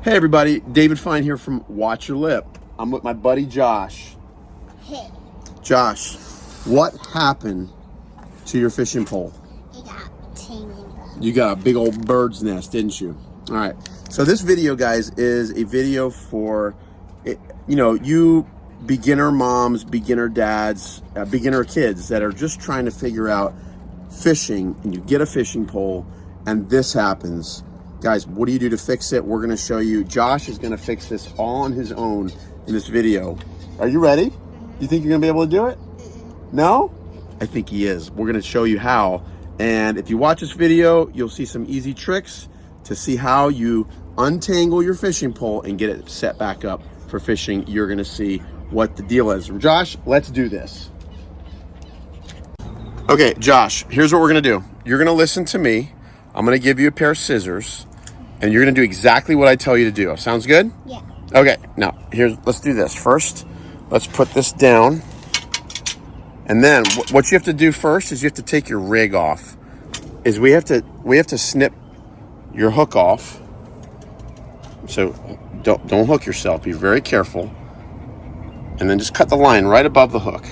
Hey everybody, David Fine here from Watch Your Lip. I'm with my buddy Josh. Hey. Josh, what happened to your fishing pole? It got tangled. You got a big old bird's nest, didn't you? All right, so this video, guys, is a video for, you beginner moms, beginner dads, beginner kids that are just trying to figure out fishing, and you get a fishing pole and this happens. Guys, what do you do to fix it? We're gonna show you. Josh is gonna fix this all on his own in this video. Are you ready? You think you're gonna be able to do it? No? I think he is. We're gonna show you how. And if you watch this video, you'll see some easy tricks to see how you untangle your fishing pole and get it set back up for fishing. You're gonna see what the deal is. Josh, let's do this. Okay, Josh, here's what we're gonna do. You're gonna listen to me. I'm gonna give you a pair of scissors and you're gonna do exactly what I tell you to do. Sounds good? Yeah. Okay, now let's do this. First, let's put this down. And then what you have to do first is you have to take your rig off. We have to snip your hook off. So don't hook yourself, be very careful. And then just cut the line right above the hook.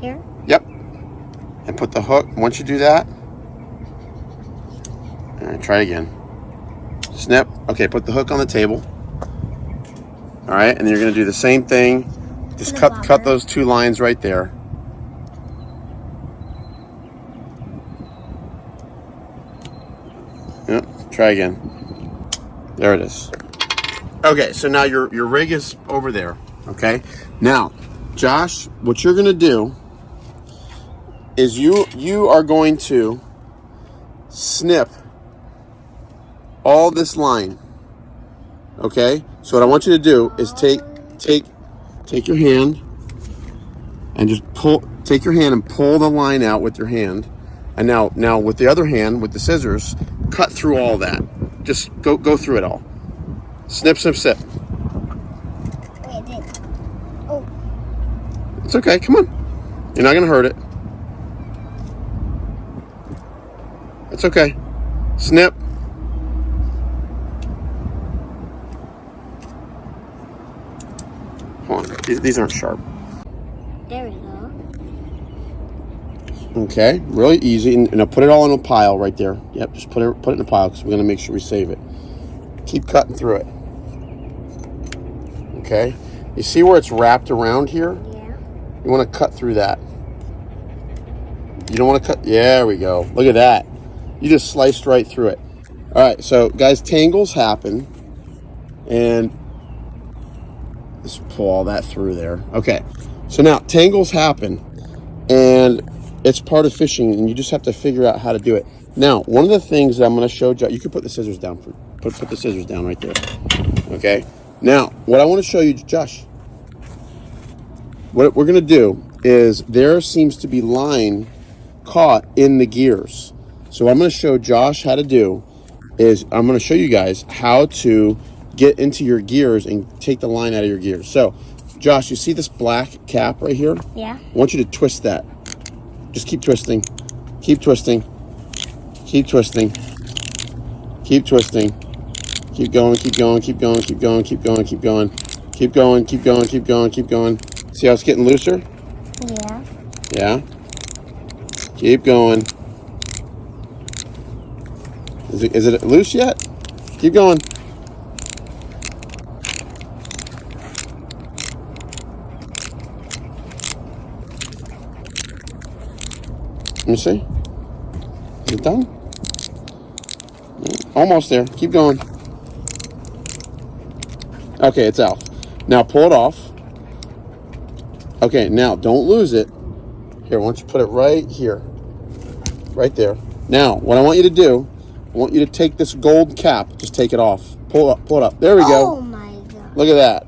Here? Yep. And put the hook, once you do that, all right, try again. Snip. Okay, put the hook on the table. All right, and then you're gonna do the same thing. Just cut those two lines right there. Yep, try again. There it is. Okay, so now your rig is over there, okay? Now, Josh, what you're gonna do is you are going to snip all this line, okay? So what I want you to do is take your hand and just take your hand and pull the line out with your hand. And now with the other hand, with the scissors, cut through all that. Just go through it all. Snip, snip, snip. Wait, I did. Oh. It's okay, come on. You're not gonna hurt it. It's okay. Snip. Hold on, these aren't sharp. There we go. Okay, really easy. And I'll put it all in a pile right there. Yep, just put it in a pile because we're gonna make sure we save it. Keep cutting through it. Okay, you see where it's wrapped around here? Yeah. You want to cut through that. You don't want to cut. There we go. Look at that. You just sliced right through it. All right, so guys, tangles happen, and let's pull all that through there. Okay, so now tangles happen, and it's part of fishing, and you just have to figure out how to do it. Now, one of the things that I'm going to show you, you can put the scissors down. Put the scissors down right there. Okay. Now, what I want to show you, Josh, what we're going to do is there seems to be line caught in the gears. So what I'm going to show Josh how to do is I'm going to show you guys how to get into your gears and take the line out of your gears. So, Josh, you see this black cap right here? Yeah. I want you to twist that. Just keep twisting. Keep twisting. Keep twisting. Keep twisting. Keep going, keep going, keep going, keep going, keep going, keep going. Keep going, keep going, keep going, keep going. See how it's getting looser? Yeah. Yeah. Keep going. Is it loose yet? Keep going. Let me see. Is it done? Almost there. Keep going. Okay, it's out. Now pull it off. Okay, now don't lose it. Here, why don't you put it right here. Right there. Now, what I want you to do, I want you to take this gold cap. Just take it off. Pull it up. There we go. Oh my God. Look at that.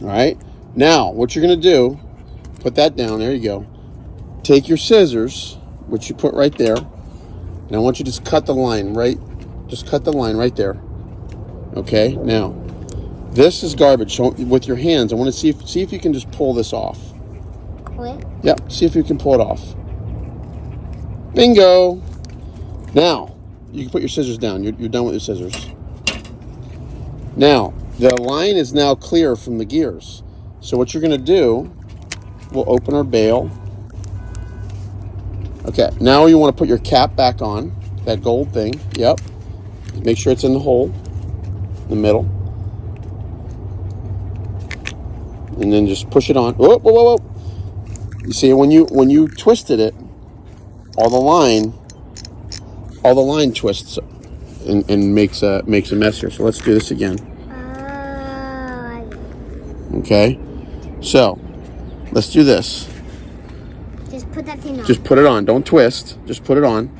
All right. Now, what you're going to do, put that down. There you go. Take your scissors, which you put right there. And I want you to just cut the line right. Just cut the line right there. Okay. Now, this is garbage. So with your hands, I want to see if you can just pull this off. Quick. Yep. See if you can pull it off. Bingo. Now, you can put your scissors down. You're done with your scissors. Now, the line is now clear from the gears. So what you're going to do, we'll open our bail. Okay, now you want to put your cap back on, that gold thing. Yep. Make sure it's in the hole, in the middle. And then just push it on. Whoa, whoa, whoa, whoa. You see, when you twisted it, all the line twists and makes a mess here. So let's do this again. Okay. So let's do this. Just put that thing on. Just put it on. Don't twist. Just put it on.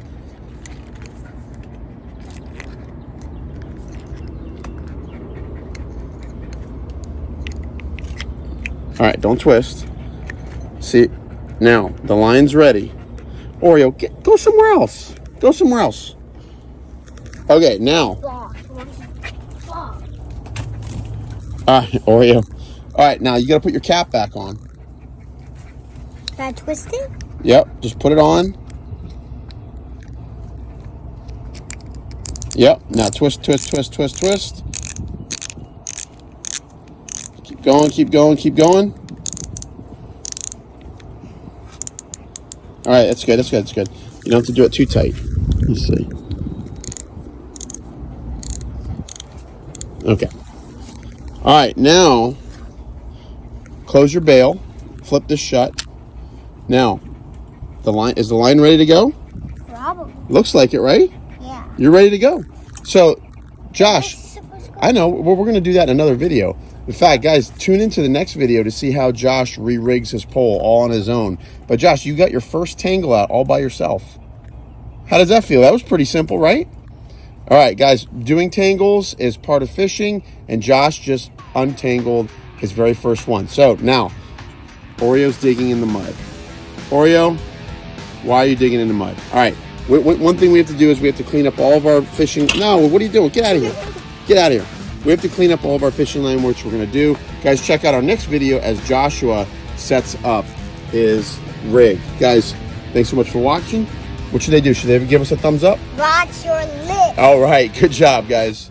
All right, don't twist. See, now the line's ready. Oreo, go somewhere else. Go somewhere else. Okay, now. Oreo. All right, now you got to put your cap back on. Gotta twist it? Yep, just put it on. Yep, now twist, twist, twist, twist, twist. Keep going, keep going, keep going. All right, that's good, that's good, that's good. You don't have to do it too tight. Let's see. Okay. All right, now close your bail. Flip this shut. Now, is the line ready to go? Probably. Looks like it, right? Yeah. You're ready to go. So, Josh, I know, we're going to do that in another video. In fact, guys, tune into the next video to see how Josh re-rigs his pole all on his own. But Josh, you got your first tangle out all by yourself. How does that feel? That was pretty simple, right? All right, guys, doing tangles is part of fishing, and Josh just untangled his very first one. So now, Oreo's digging in the mud. Oreo, why are you digging in the mud? All right, one thing we have to do is we have to clean up all of our fishing. No, what are you doing? Get out of here. Get out of here. We have to clean up all of our fishing line, which we're going to do. Guys, check out our next video as Joshua sets up his rig. Guys, thanks so much for watching. What should they do? Should they give us a thumbs up? Watch your lips. All right, good job, guys.